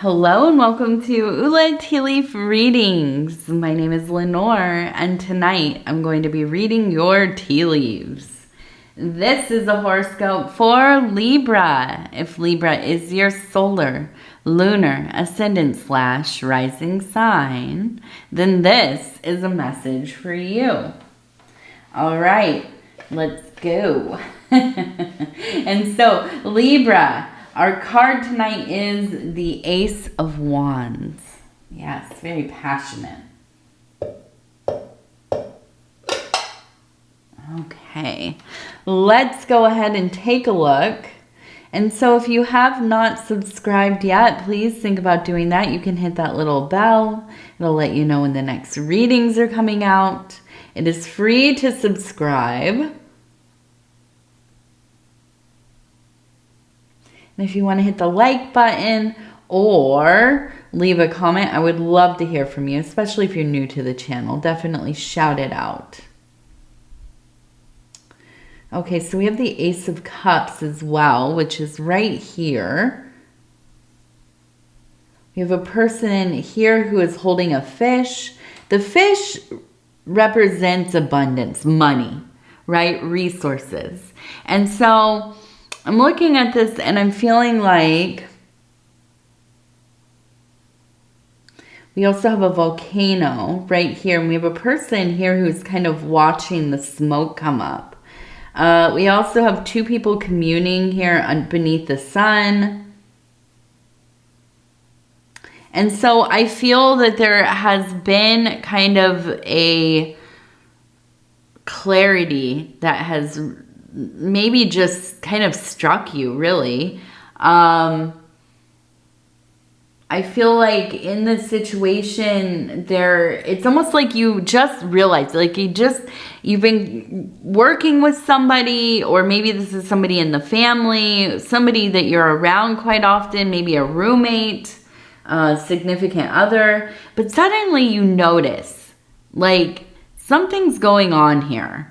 Hello and welcome to Ula Tea Leaf Readings. My name is Lenor and tonight I'm going to be reading your tea leaves. This is a horoscope for Libra. If Libra is your solar, lunar, ascendant / rising sign, then this is a message for you. All right, let's go. And so Libra, our card tonight is the Ace of Wands. Yes, very passionate. Okay, let's go ahead and take a look. And so if you have not subscribed yet, please think about doing that. You can hit that little bell. It'll let you know when the next readings are coming out. It is free to subscribe. And if you want to hit the like button or leave a comment, I would love to hear from you, especially if you're new to the channel. Definitely shout it out. Okay, so we have the Ace of Cups as well, which is right here. We have a person here who is holding a fish. The fish represents abundance, money, right? Resources. And so I'm looking at this and I'm feeling like we also have a volcano right here. And we have a person here who's kind of watching the smoke come up. We also have two people communing here beneath the sun. And so I feel that there has been kind of a clarity that has maybe just kind of struck you, really. I feel like in this situation it's almost like you just realized, like you've been working with somebody, or maybe this is somebody in the family, somebody that you're around quite often, maybe a roommate, significant other, but suddenly you notice like something's going on here.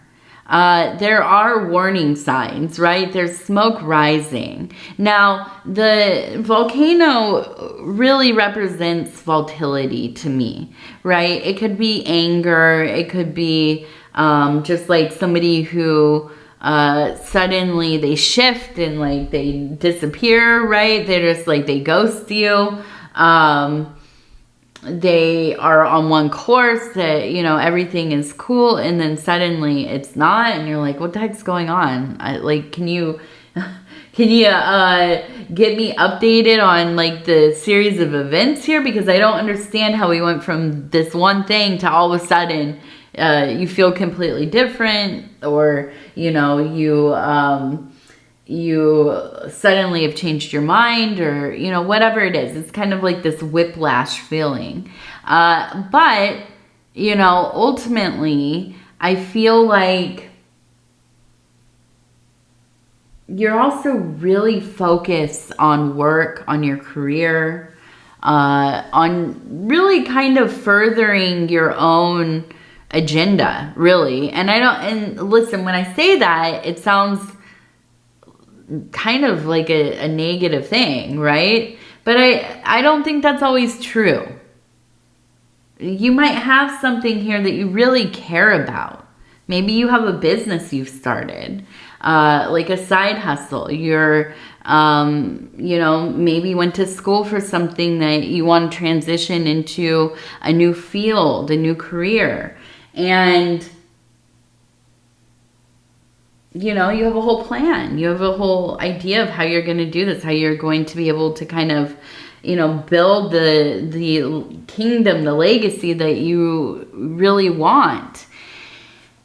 There are warning signs, right? There's smoke rising. Now, the volcano really represents volatility to me, right? It could be anger. It could be just like somebody who suddenly they shift and like they disappear, right? They're just like they ghost you. They are on one course that, you know, everything is cool, and then suddenly it's not, and you're like, what the heck's going on? Can you get me updated on like the series of events here? Because I don't understand how we went from this one thing to all of a sudden you feel completely different, or, you know, you suddenly have changed your mind, or, you know, whatever it is. It's kind of like this whiplash feeling. But, you know, ultimately, I feel like you're also really focused on work, on your career, on really kind of furthering your own agenda, really. And listen, when I say that, it sounds kind of like a negative thing, right? But I don't think that's always true. You might have something here that you really care about. Maybe you have a business you've started, like a side hustle. You're, you know, maybe went to school for something that you want to transition into a new field, a new career. And you know, you have a whole plan. You have a whole idea of how you're going to do this, how you're going to be able to kind of, you know, build the kingdom, the legacy that you really want.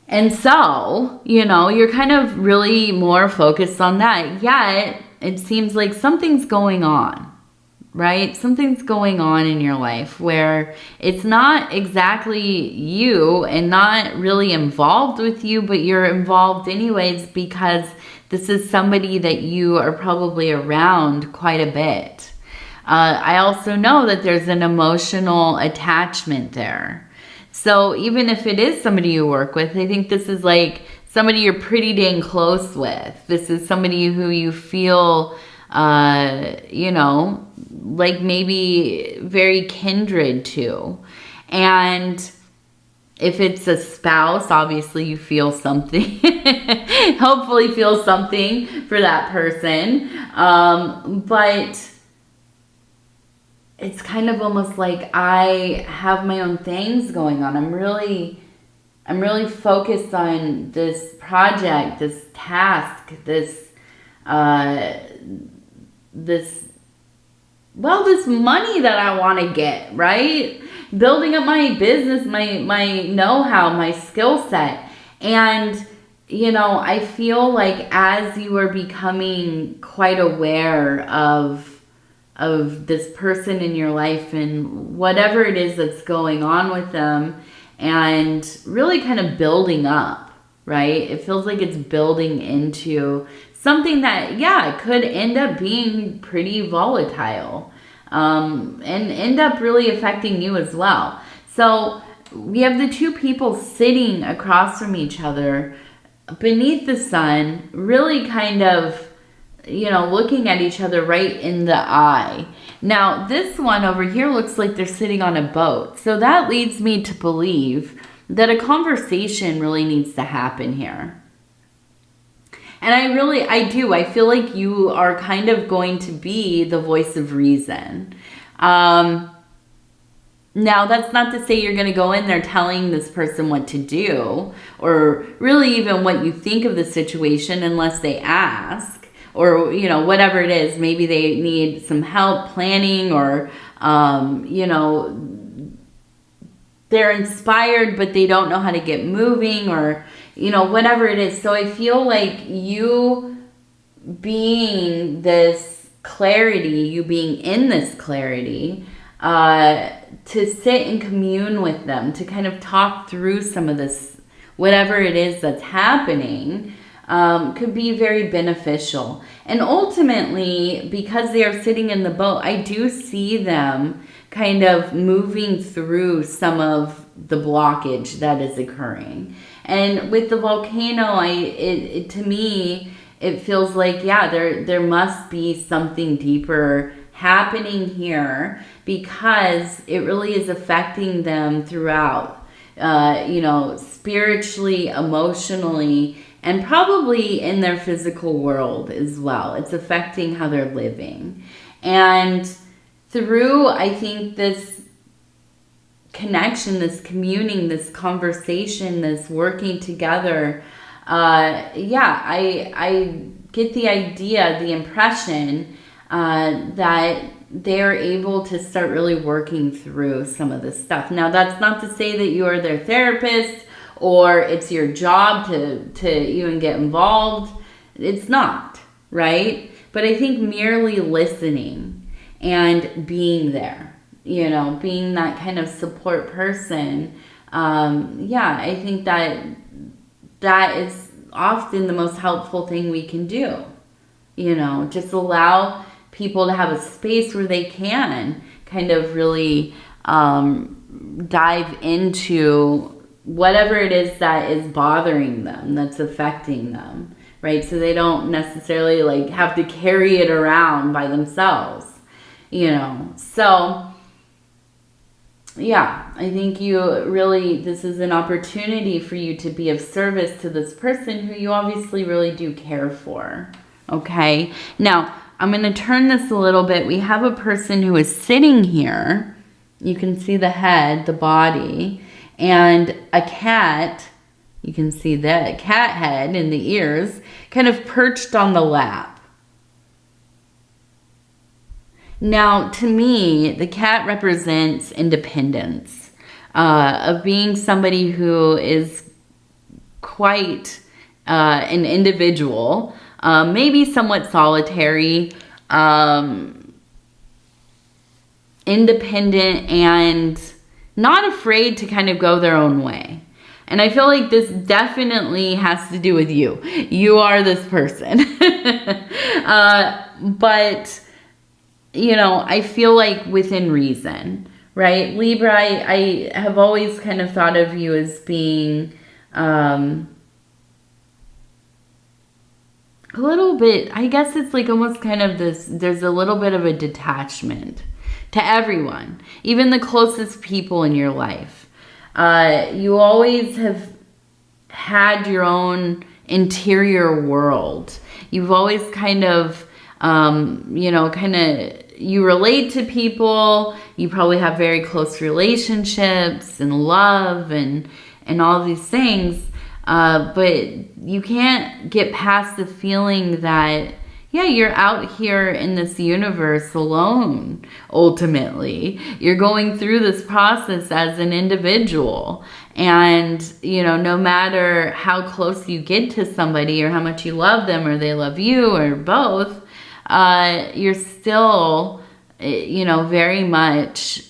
And so, you know, you're kind of really more focused on that. Yet, it seems like something's going on, right? Something's going on in your life where it's not exactly you and not really involved with you, but you're involved anyways because this is somebody that you are probably around quite a bit. I also know that there's an emotional attachment there. So even if it is somebody you work with, I think this is like somebody you're pretty dang close with. This is somebody who you feel, you know, like maybe very kindred to. And if it's a spouse, obviously you feel something, hopefully feel something for that person. But it's kind of almost like I have my own things going on. I'm really focused on this project, this task, this money that I want to get, right? Building up my business, my know-how, my skill set. And, you know, I feel like as you are becoming quite aware of this person in your life and whatever it is that's going on with them, and really kind of building up, right? It feels like it's building into something that, yeah, it could end up being pretty volatile, and end up really affecting you as well. So we have the two people sitting across from each other beneath the sun, really kind of, you know, looking at each other right in the eye. Now, this one over here looks like they're sitting on a boat. So that leads me to believe that a conversation really needs to happen here. And I feel like you are kind of going to be the voice of reason. Now, that's not to say you're going to go in there telling this person what to do, or really even what you think of the situation unless they ask. Or, you know, whatever it is, maybe they need some help planning, or, you know, they're inspired, but they don't know how to get moving, or, you know, whatever it is. So I feel like you being this clarity, you being in this clarity, to sit and commune with them, to kind of talk through some of this, whatever it is that's happening, could be very beneficial. And ultimately, because they are sitting in the boat, I do see them kind of moving through some of the blockage that is occurring. And with the volcano, to me, it feels like, yeah, there must be something deeper happening here, because it really is affecting them throughout, you know, spiritually, emotionally, and probably in their physical world as well. It's affecting how they're living. And through, I think, this connection, this communing, this conversation, this working together, yeah, I get the idea, the impression that they're able to start really working through some of this stuff. Now, that's not to say that you are their therapist, or it's your job to even get involved. It's not, right? But I think merely listening and being there, you know, being that kind of support person, yeah, I think that is often the most helpful thing we can do. You know, just allow people to have a space where they can kind of really dive into whatever it is that is bothering them, that's affecting them, right? So they don't necessarily like have to carry it around by themselves, you know? So yeah, I think this is an opportunity for you to be of service to this person who you obviously really do care for, okay? Now, I'm going to turn this a little bit. We have a person who is sitting here. You can see the head, the body, and a cat. You can see the cat head and the ears kind of perched on the lap. Now, to me, the cat represents independence, of being somebody who is quite an individual, maybe somewhat solitary, independent, and not afraid to kind of go their own way. And I feel like this definitely has to do with you. You are this person. But, you know, I feel like within reason, right? Libra, I have always kind of thought of you as being a little bit, I guess it's like almost kind of this, there's a little bit of a detachment to everyone, even the closest people in your life. You always have had your own interior world. You've always kind of, you relate to people. You probably have very close relationships and love and all these things. But you can't get past the feeling that, yeah, you're out here in this universe alone, ultimately. You're going through this process as an individual. And, no matter how close you get to somebody or how much you love them or they love you or both, you're still, very much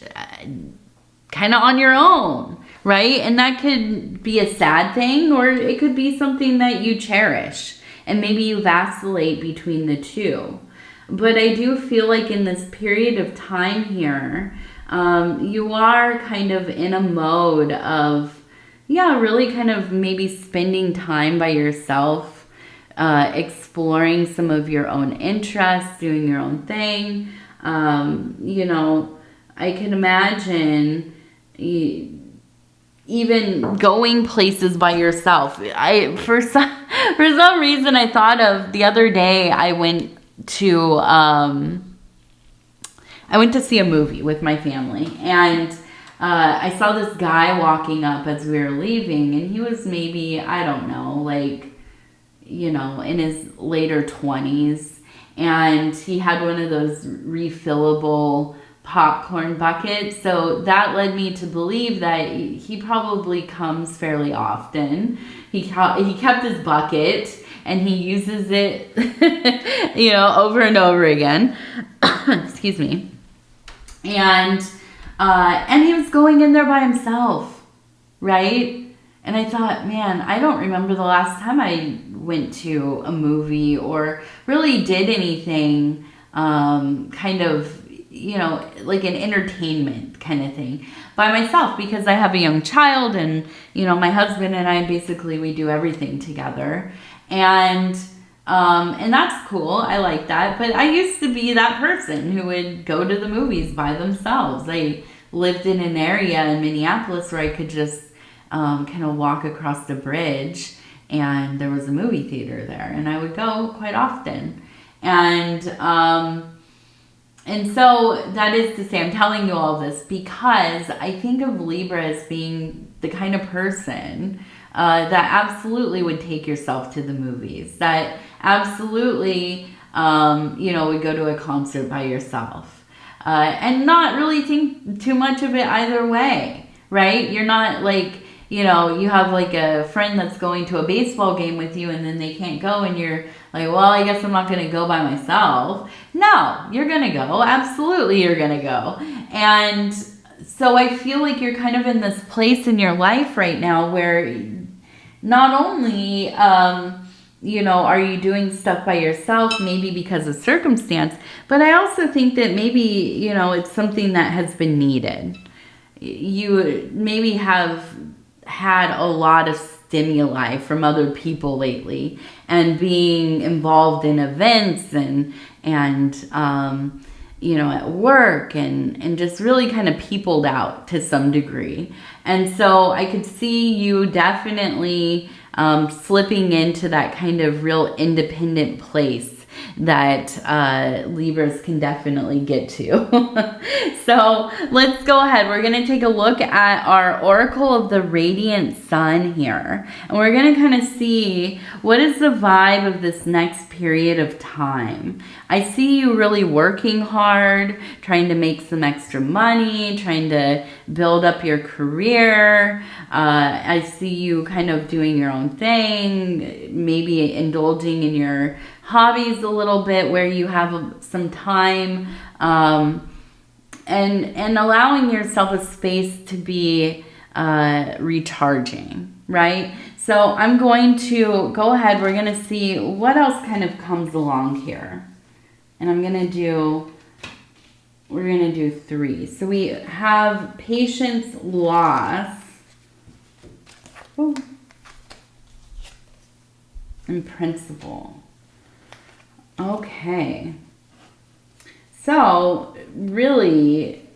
kind of on your own. Right? And that could be a sad thing, or it could be something that you cherish. And maybe you vacillate between the two. But I do feel like in this period of time here, you are kind of in a mode of, really kind of maybe spending time by yourself, exploring some of your own interests, doing your own thing. I can imagine even going places by yourself. For some reason, I thought of the other day, I went to see a movie with my family, and I saw this guy walking up as we were leaving, and he was maybe, I don't know, in his later 20s, and he had one of those refillable popcorn buckets. So that led me to believe that he probably comes fairly often. He kept his bucket and he uses it, over and over again. Excuse me. And he was going in there by himself, right? And I thought, man, I don't remember the last time I went to a movie or really did anything kind of, like an entertainment kind of thing by myself, because I have a young child and, my husband and I basically, we do everything together. And that's cool. I like that. But I used to be that person who would go to the movies by themselves. I lived in an area in Minneapolis where I could just kind of walk across the bridge, and there was a movie theater there, and I would go quite often. And so that is to say, I'm telling you all this because I think of Libra as being the kind of person that absolutely would take yourself to the movies, that absolutely, would go to a concert by yourself, and not really think too much of it either way, right? You're not like, you have like a friend that's going to a baseball game with you and then they can't go and you're like, well, I guess I'm not going to go by myself. No, you're going to go. Absolutely, you're going to go. And so I feel like you're kind of in this place in your life right now where not only, are you doing stuff by yourself, maybe because of circumstance, but I also think that maybe, it's something that has been needed. You maybe have had a lot of stimuli from other people lately, and being involved in events and at work and just really kind of peopled out to some degree. And so I could see you definitely slipping into that kind of real independent place that Libras can definitely get to. So let's go ahead. We're going to take a look at our Oracle of the Radiant Sun here. And we're going to kind of see what is the vibe of this next period of time. I see you really working hard, trying to make some extra money, trying to build up your career. I see you kind of doing your own thing, maybe indulging in your hobbies a little bit where you have some time, and allowing yourself a space to be recharging, right? So I'm going to go ahead. We're going to see what else kind of comes along here. And we're going to do 3. So we have patience, loss, and principle. Okay. So, really,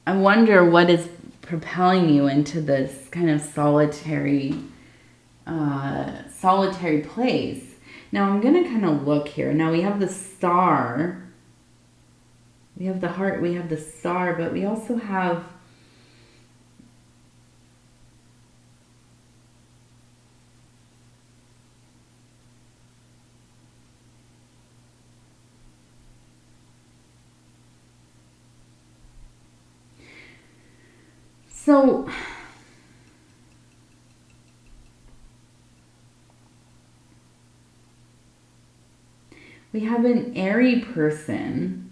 I wonder what is propelling you into this kind of solitary place. Now, I'm going to kind of look here. Now, we have the star. We have the heart. We have the star. But we also have... So... we have an airy person.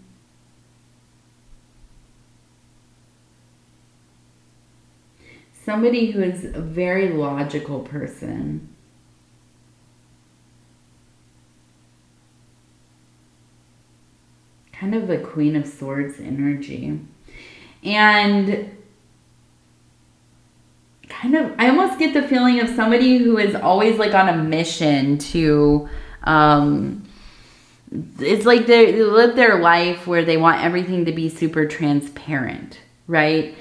Somebody who is a very logical person. Kind of a Queen of Swords energy. And kind of, I almost get the feeling of somebody who is always like on a mission to, it's like they live their life where they want everything to be super transparent, right?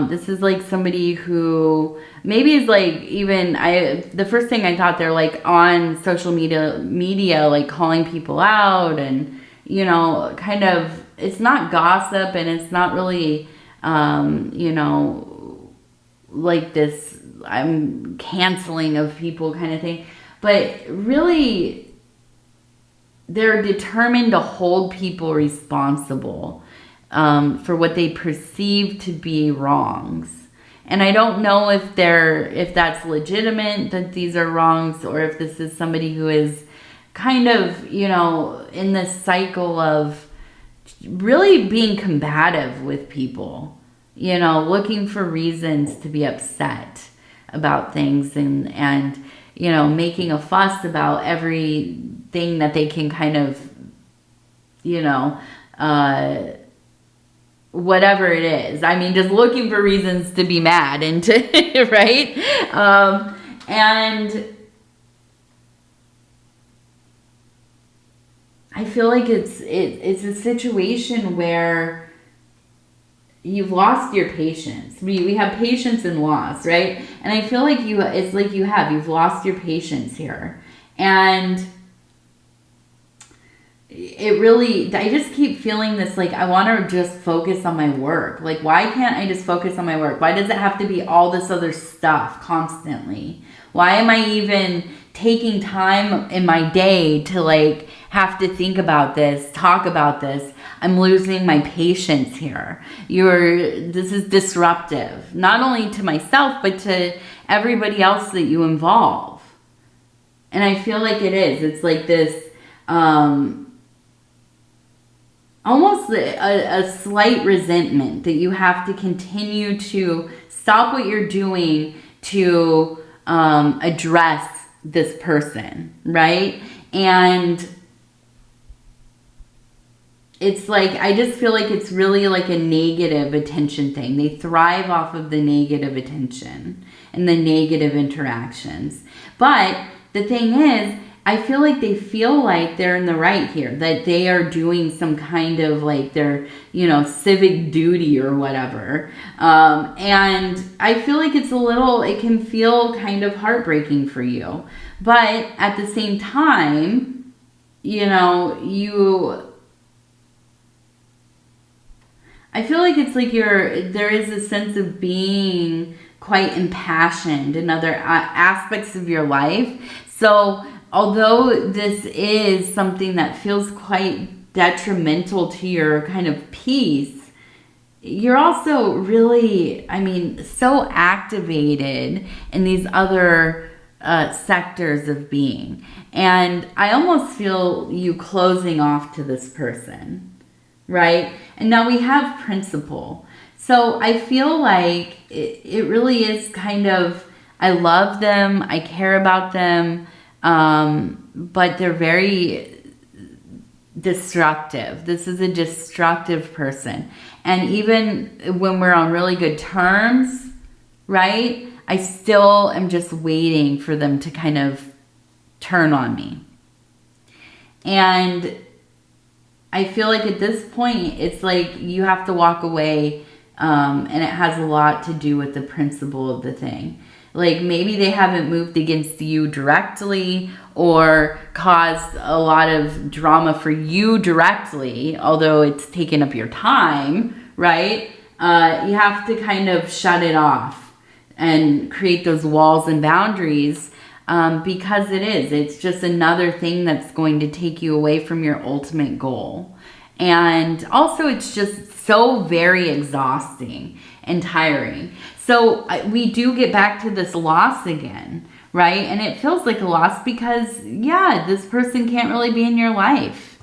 This is like somebody who maybe is like, even the first thing I thought, they're like on social media, like calling people out and, you know, kind of, it's not gossip and it's not really, you know, like this, I'm canceling of people kind of thing, but really they're determined to hold people responsible for what they perceive to be wrongs. And I don't know if that's legitimate, that these are wrongs, or if this is somebody who is kind of, you know, in this cycle of really being combative with people, you know, looking for reasons to be upset about things and you know, making a fuss about everything that they can kind of, you know, whatever it is. I mean, just looking for reasons to be mad and to, right? And I feel like it's a situation where you've lost your patience. We have patience and loss, right? And I feel like you've lost your patience here. And it really, I just keep feeling this, like, I want to just focus on my work. Like, why can't I just focus on my work? Why does it have to be all this other stuff constantly? Why am I even taking time in my day to, like, have to think about this, talk about this? I'm losing my patience here. This is disruptive, not only to myself, but to everybody else that you involve. And I feel like it is. It's like this, almost a slight resentment that you have to continue to stop what you're doing to address this person, right? And it's like, I just feel like it's really like a negative attention thing. They thrive off of the negative attention and the negative interactions. But the thing is, I feel like they feel like they're in the right here, that they are doing some kind of like their, you know, civic duty or whatever. And I feel like it can feel kind of heartbreaking for you. But at the same time, you know, I feel like it's like there is a sense of being quite impassioned in other aspects of your life. So although this is something that feels quite detrimental to your kind of peace, you're also really, I mean, so activated in these other sectors of being. And I almost feel you closing off to this person, right? And now we have principle. So I feel like it really is kind of, I love them, I care about them, but they're very destructive. This is a destructive person. And even when we're on really good terms, right, I still am just waiting for them to kind of turn on me. And I feel like at this point, it's like you have to walk away, and it has a lot to do with the principle of the thing. Like maybe they haven't moved against you directly or caused a lot of drama for you directly, although it's taken up your time, right? You have to kind of shut it off and create those walls and boundaries, because it's just another thing that's going to take you away from your ultimate goal. And also it's just so very exhausting and tiring. So we do get back to this loss again, right? And it feels like a loss because, yeah, this person can't really be in your life,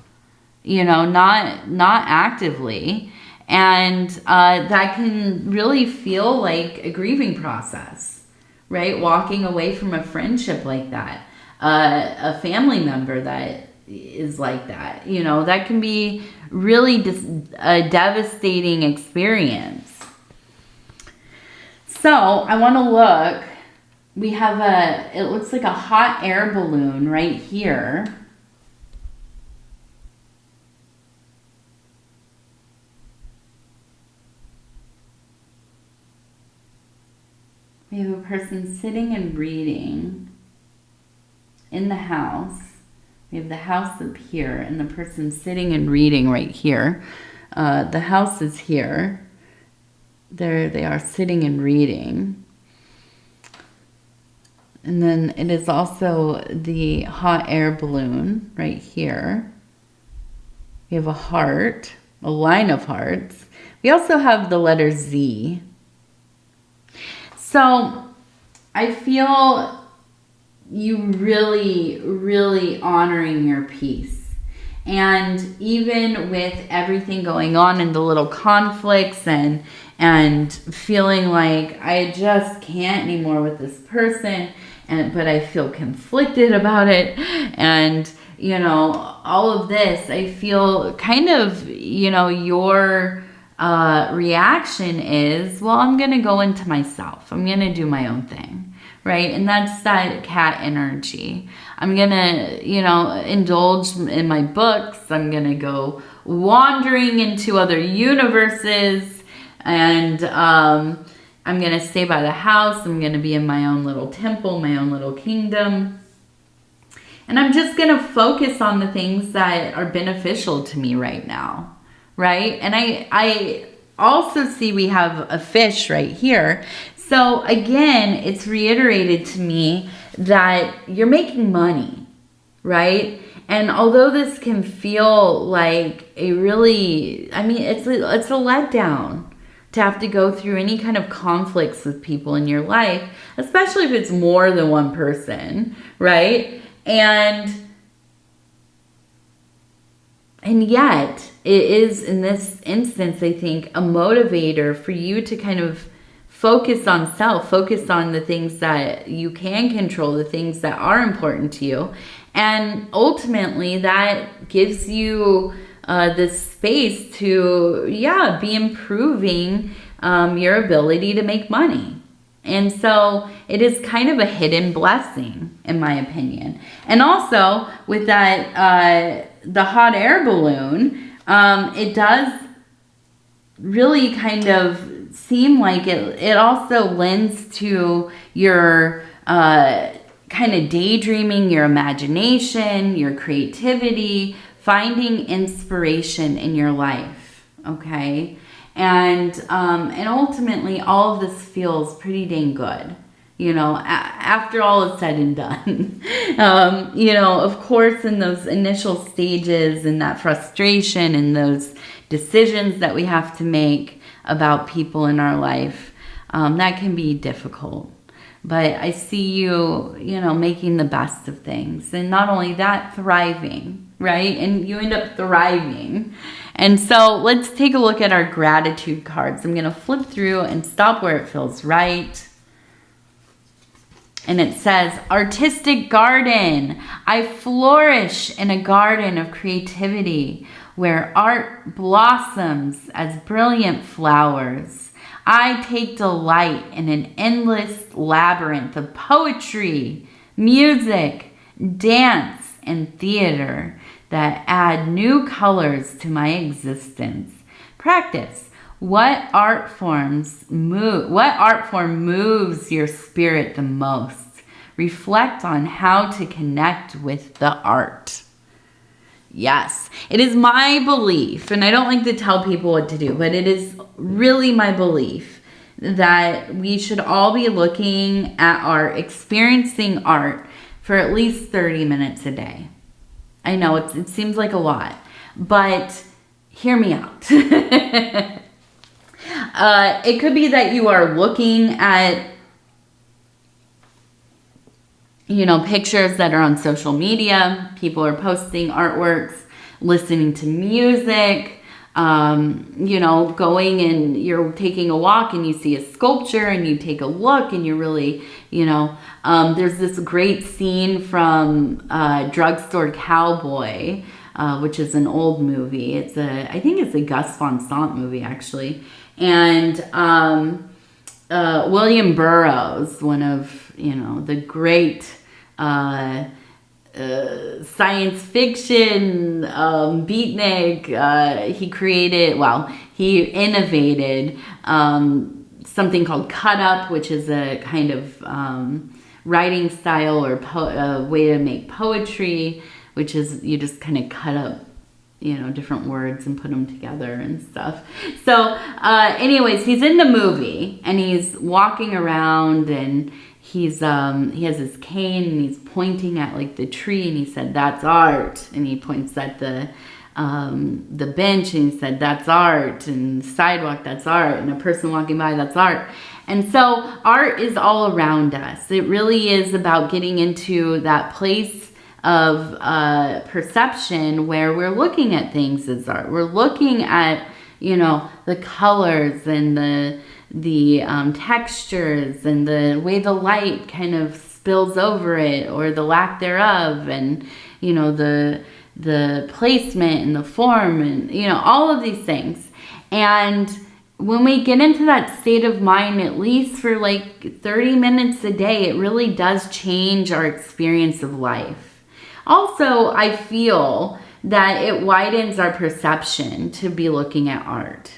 not actively. And that can really feel like a grieving process, right? Walking away from a friendship like that, a family member that is like that, that can be really a devastating experience. So I want to look, we have it looks like a hot air balloon right here. We have a person sitting and reading in the house. We have the house up here and the person sitting and reading right here. The house is here. There they are sitting and reading. And then it is also the hot air balloon right here. We have a heart, a line of hearts. We also have the letter Z. So I feel you really, really honoring your peace. And even with everything going on and the little conflicts and feeling like I just can't anymore with this person, but I feel conflicted about it. And, all of this, I feel kind of, your reaction is, well, I'm going to go into myself. I'm going to do my own thing, right? And that's that cat energy. I'm going to, indulge in my books. I'm going to go wandering into other universes. And I'm going to stay by the house. I'm going to be in my own little temple, my own little kingdom. And I'm just going to focus on the things that are beneficial to me right now, right? And I also see we have a fish right here. So again, it's reiterated to me that you're making money, right? And although this can feel like a really, it's a letdown to have to go through any kind of conflicts with people in your life, especially if it's more than one person, right? And yet, it is, in this instance, I think, a motivator for you to kind of focus on self, focus on the things that you can control, the things that are important to you. And ultimately, that gives you the space to, be improving your ability to make money. And so it is kind of a hidden blessing, in my opinion. And also, with that, the hot air balloon, it does really kind of seem like it also lends to your kind of daydreaming, your imagination, your creativity, finding inspiration in your life, okay? And ultimately, all of this feels pretty dang good, after all is said and done. Of course, in those initial stages and that frustration and those decisions that we have to make about people in our life, that can be difficult. But I see you, making the best of things. And not only that, thriving, right? And you end up thriving. And so let's take a look at our gratitude cards. I'm going to flip through and stop where it feels right. And it says, artistic garden. I flourish in a garden of creativity where art blossoms as brilliant flowers. I take delight in an endless labyrinth of poetry, music, dance, and theater that add new colors to my existence. Practice. What art form moves your spirit the most? Reflect on how to connect with the art. Yes, it is my belief, and I don't like to tell people what to do, but it is really my belief that we should all be looking at art, experiencing art for at least 30 minutes a day. I know it seems like a lot, but hear me out. It could be that you are looking at, pictures that are on social media. People are posting artworks, listening to music, going and you're taking a walk and you see a sculpture and you take a look and you're really, there's this great scene from Drugstore Cowboy, which is an old movie. I think it's a Gus Van Sant movie, actually. And William Burroughs, one of, the great science fiction beatnik, he innovated something called cut up, which is a kind of writing style or a way to make poetry, which is you just kind of cut up different words and put them together and stuff. So anyways, he's in the movie and he's walking around and he has his cane and he's pointing at like the tree and he said, "That's art." And he points at the bench and he said, "That's art." And the sidewalk, "That's art." And a person walking by, "That's art." And so art is all around us. It really is about getting into that place of perception where we're looking at things as art. We're looking at, the colors and the textures and the way the light kind of spills over it or the lack thereof, and the placement and the form and all of these things. And when we get into that state of mind, at least for like 30 minutes a day, it really does change our experience of life. Also, I feel that it widens our perception to be looking at art.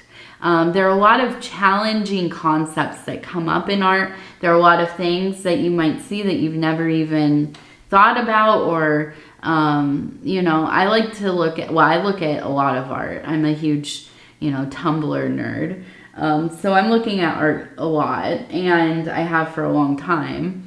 There are a lot of challenging concepts that come up in art. There are a lot of things that you might see that you've never even thought about, or, I like to I look at a lot of art. I'm a huge, Tumblr nerd. So I'm looking at art a lot, and I have for a long time.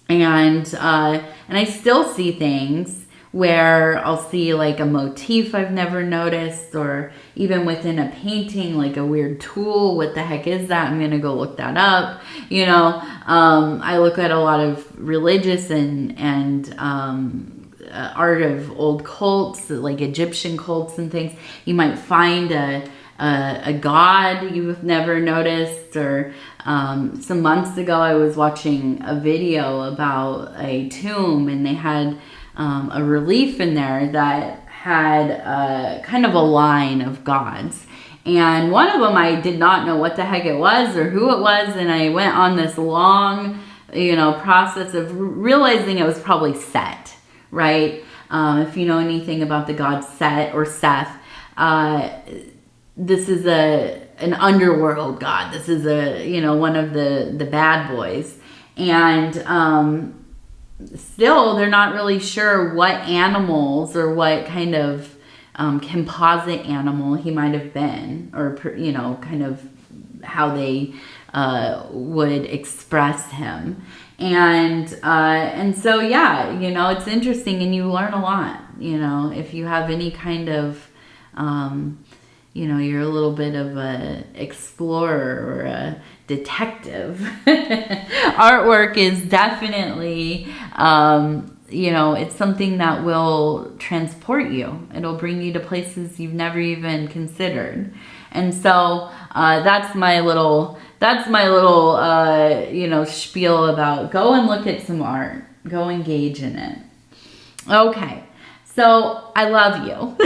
And I still see things where I'll see like a motif I've never noticed, or even within a painting, like a weird tool. What the heck is that? I'm going to go look that up. I look at a lot of religious and art of old cults, like Egyptian cults and things. You might find a god you've never noticed, or some months ago I was watching a video about a tomb, and they had a relief in there that had kind of a line of gods, and one of them I did not know what the heck it was or who it was, and I went on this long process of realizing it was probably Set, right? If you know anything about the god Set or Seth, this is an underworld god. This is one of the bad boys. And still, they're not really sure what animals or what kind of composite animal he might have been, or kind of how they would express him. And so it's interesting, and you learn a lot. If you have any kind of you're a little bit of a explorer or a detective. Artwork is definitely, it's something that will transport you. It'll bring you to places you've never even considered. And so that's my little spiel about go and look at some art. Go engage in it. Okay. So I love you.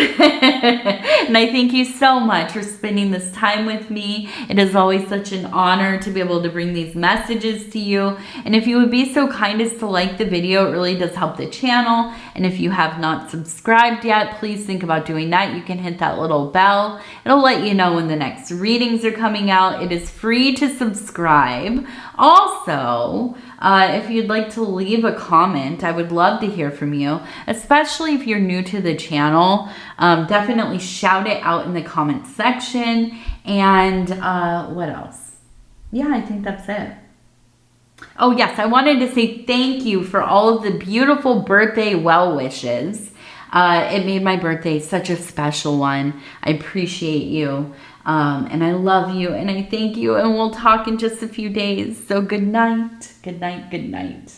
And I thank you so much for spending this time with me. It is always such an honor to be able to bring these messages to you. And if you would be so kind as to like the video, it really does help the channel. And if you have not subscribed yet, please think about doing that. You can hit that little bell. It'll let you know when the next readings are coming out. It is free to subscribe. Also, if you'd like to leave a comment, I would love to hear from you, especially if you're new to the channel. Definitely shout it out in the comment section. And what else? Yeah, I think that's it. Oh yes, I wanted to say thank you for all of the beautiful birthday well wishes. It made my birthday such a special one. I appreciate you. And I love you and I thank you, and we'll talk in just a few days. So good night, good night, good night.